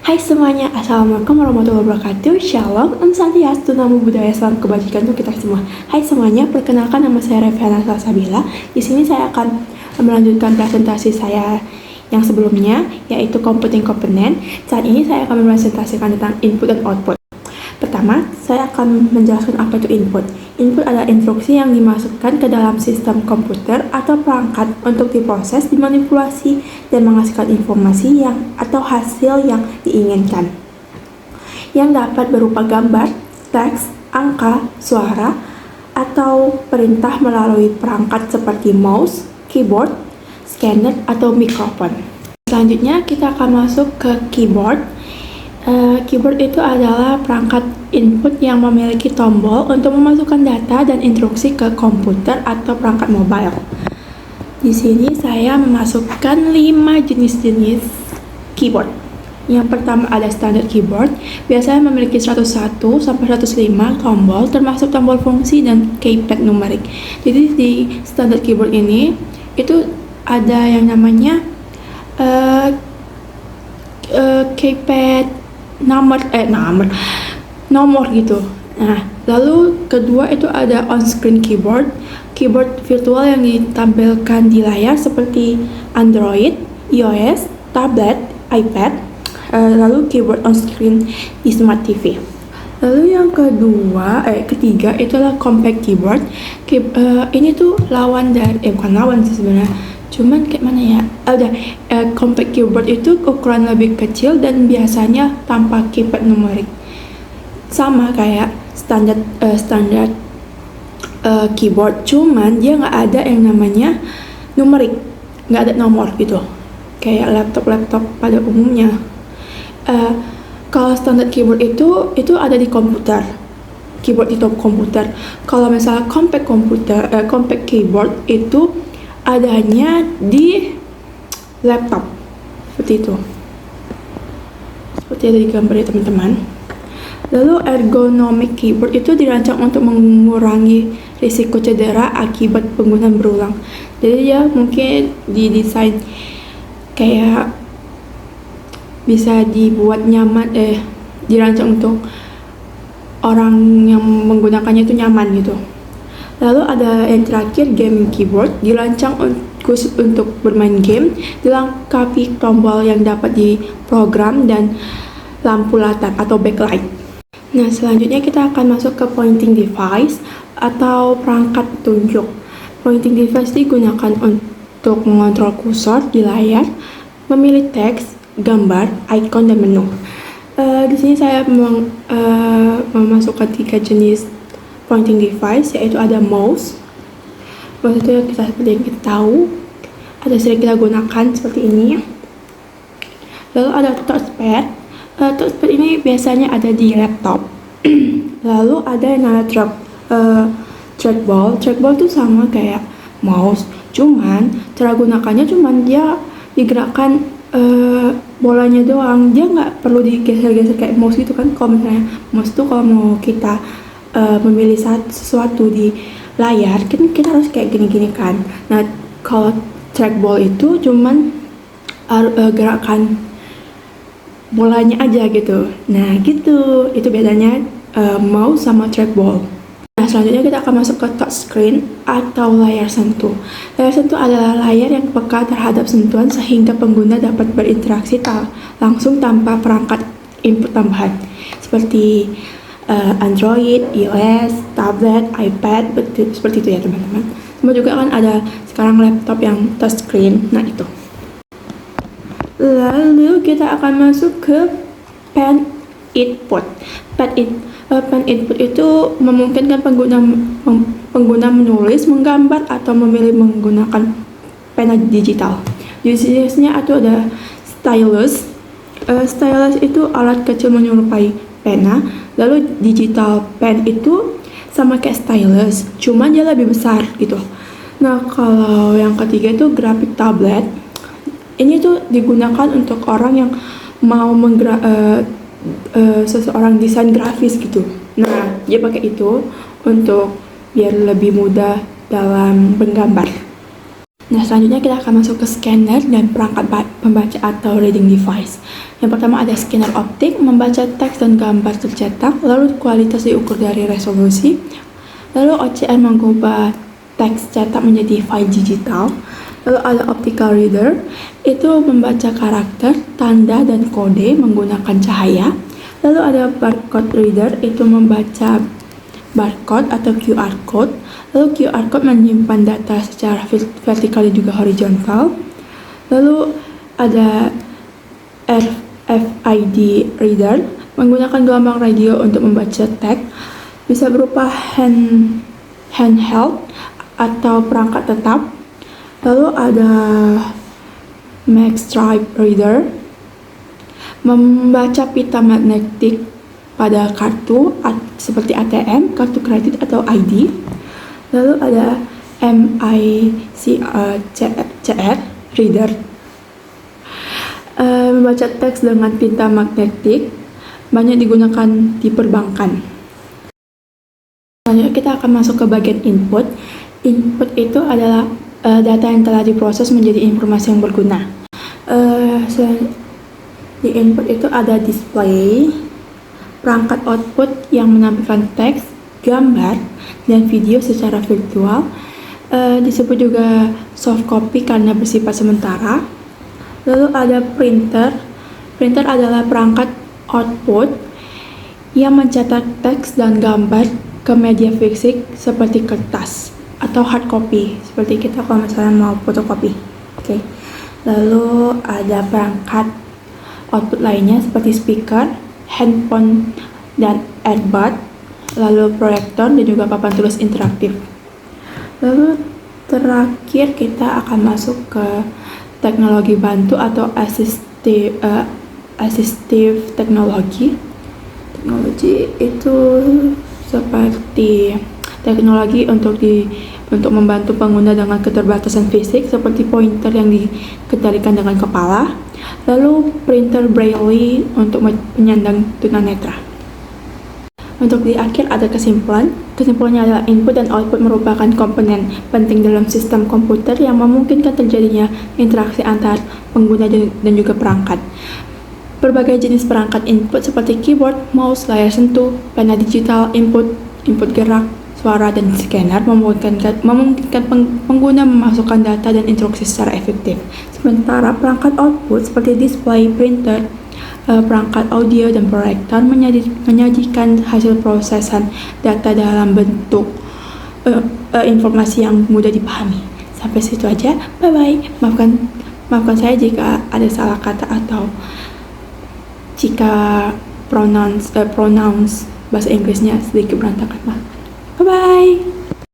Hai semuanya, Assalamualaikum warahmatullahi wabarakatuh. Shalom, Om Swastiastu, Namo Buddhaya, salam kebajikan untuk kita semua. Hai semuanya, perkenalkan nama saya Reviana Salsabila. Di sini saya akan melanjutkan presentasi saya yang sebelumnya, yaitu computing component. Saat ini saya akan mempresentasikan tentang input dan output. Pertama, saya akan menjelaskan apa itu input. Input adalah instruksi yang dimasukkan ke dalam sistem komputer atau perangkat untuk diproses, dimanipulasi, dan menghasilkan informasi atau hasil yang diinginkan. Yang dapat berupa gambar, teks, angka, suara, atau perintah melalui perangkat seperti mouse, keyboard, scanner, atau mikrofon. Selanjutnya kita akan masuk ke keyboard. Keyboard itu adalah perangkat input yang memiliki tombol untuk memasukkan data dan instruksi ke komputer atau perangkat mobile. Di sini saya memasukkan 5 jenis-jenis keyboard. Yang pertama ada standard keyboard, biasanya memiliki 101 sampai 105 tombol, termasuk tombol fungsi dan keypad numerik. Jadi di standard keyboard ini itu ada yang namanya keypad nomor gitu. Nah, lalu kedua itu ada on-screen keyboard virtual yang ditampilkan di layar seperti Android, iOS, tablet, iPad, lalu keyboard on-screen di smart TV. Lalu yang ketiga itu adalah compact keyboard. Ini tuh lawan dari bukan lawan sih sebenarnya. Cuman kayak mana ya? Compact keyboard itu ukuran lebih kecil dan biasanya tanpa keypad numerik. Sama kayak standar keyboard, cuman dia nggak ada yang namanya numerik, nggak ada nomor gitu. Kayak laptop pada umumnya. Kalau standar keyboard itu ada di komputer. Keyboard di top komputer. Kalau misalnya compact keyboard itu adanya di laptop seperti itu, seperti ada di gambar ya teman-teman. Lalu ergonomic keyboard itu dirancang untuk mengurangi risiko cedera akibat penggunaan berulang. Jadi ya mungkin didesain kayak bisa dibuat nyaman, dirancang untuk orang yang menggunakannya itu nyaman gitu. Lalu ada yang terakhir, game keyboard, dirancang khusus untuk bermain game, dilengkapi tombol yang dapat diprogram dan lampu latar atau backlight. Nah, selanjutnya kita akan masuk ke pointing device atau perangkat tunjuk. Pointing device digunakan untuk mengontrol kursor di layar, memilih teks, gambar, icon, dan menu. Di sini saya memasukkan 3 jenis pointing device, yaitu ada mouse. Mouse itu seperti yang kita tahu, ada sering kita gunakan seperti ini. Lalu ada touchpad. Touchpad ini biasanya ada di laptop. Lalu ada yang namanya trackball. Trackball itu sama kayak mouse, cuman cara gunakannya cuman dia digerakkan bolanya doang. Dia nggak perlu digeser-geser kayak mouse gitu kan. Kalau misalnya mouse tuh kalau mau kita memilih sesuatu di layar, kita harus kayak gini-gini kan. Nah, kalau trackball itu cuman gerakan bolanya aja gitu. Nah, gitu. Itu bedanya mouse sama trackball. Nah, selanjutnya kita akan masuk ke touchscreen atau layar sentuh. Layar sentuh adalah layar yang peka terhadap sentuhan sehingga pengguna dapat berinteraksi langsung tanpa perangkat input tambahan seperti Android, iOS, tablet, iPad, seperti itu ya teman-teman. Sama juga kan ada sekarang laptop yang touchscreen. Nah itu. Lalu kita akan masuk ke pen input. Pen input itu memungkinkan pengguna menulis, menggambar, atau memilih menggunakan pena digital. Jenisnya itu ada stylus. Stylus itu alat kecil menyerupai pena. Lalu digital pen itu sama kayak stylus, cuma dia lebih besar gitu. Nah, kalau yang ketiga itu graphic tablet. Ini tuh digunakan untuk orang yang mau seseorang desain grafis gitu. Nah, dia pakai itu untuk biar lebih mudah dalam menggambar. Nah, selanjutnya kita akan masuk ke scanner dan perangkat pembaca atau reading device. Yang pertama ada scanner optik, membaca teks dan gambar tercetak, lalu kualitas diukur dari resolusi, lalu OCR mengubah teks cetak menjadi file digital, lalu ada optical reader, itu membaca karakter, tanda, dan kode menggunakan cahaya, lalu ada barcode reader, itu membaca barcode atau QR code, lalu QR code menyimpan data secara vertikal dan juga horizontal, lalu ada RFID reader menggunakan gelombang radio untuk membaca teks, bisa berupa handheld atau perangkat tetap, lalu ada magstripe reader membaca pita magnetik pada kartu seperti ATM, kartu kredit atau ID. Lalu ada MICR reader membaca teks dengan pita magnetik, banyak digunakan di perbankan. Selanjutnya kita akan masuk ke bagian input. Input itu adalah data yang telah diproses menjadi informasi yang berguna. Di input itu ada display, perangkat output yang menampilkan teks, gambar, dan video secara virtual, disebut juga soft copy karena bersifat sementara. Lalu ada printer. Printer adalah perangkat output yang mencetak teks dan gambar ke media fisik seperti kertas atau hard copy, seperti kita kalau misalnya mau fotokopi. Oke. Lalu ada perangkat output lainnya seperti speaker, handphone, dan earbud, lalu proyektor dan juga papan tulis interaktif. Lalu terakhir kita akan masuk ke teknologi bantu atau assistive teknologi. Teknologi itu seperti teknologi untuk membantu pengguna dengan keterbatasan fisik seperti pointer yang dikendalikan dengan kepala, lalu printer braille untuk penyandang tunanetra. Untuk di akhir ada kesimpulan. Kesimpulannya adalah input dan output merupakan komponen penting dalam sistem komputer yang memungkinkan terjadinya interaksi antar pengguna dan juga perangkat. Berbagai jenis perangkat input seperti keyboard, mouse, layar sentuh, pena digital, input gerak, suara, dan scanner memungkinkan pengguna memasukkan data dan instruksi secara efektif. Sementara perangkat output seperti display, printer, perangkat audio, dan proyektor menyajikan hasil prosesan data dalam bentuk informasi yang mudah dipahami. Sampai situ aja, bye-bye. Maafkan saya jika ada salah kata atau jika pronouns bahasa Inggrisnya sedikit berantakan. Bye-bye.